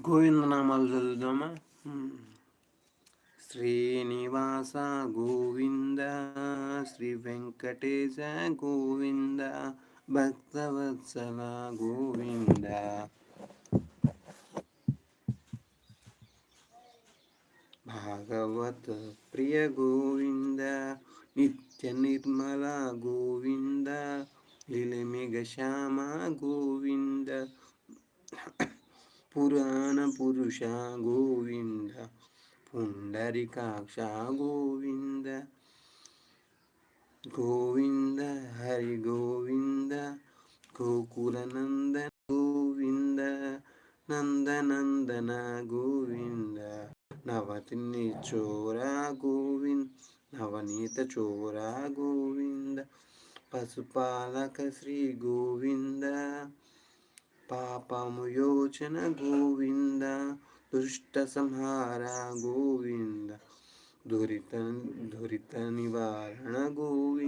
గోవిందనామాలు చదువుదామా? శ్రీనివాస గోవింద, శ్రీ వెంకటేశ గోవింద, భక్తవత్సల గోవింద, భాగవత ప్రియ గోవింద, నిత్య నిర్మల గోవింద, లీలమిగ శ్యామ గోవింద, పురాణ పురుష గోవింద, పుండరీకాక్ష గోవింద, గోవింద హరి గోవింద, గోకుల నందన గోవింద, నందనందన గోవింద, నవతిని చోర గోవింద, నవనీత చోర గోవింద, పశుపాలక శ్రీ గోవింద, పాపము యోచన గోవింద, దుష్ట సంహార గోవింద, దురిత నివారణ గోవింద.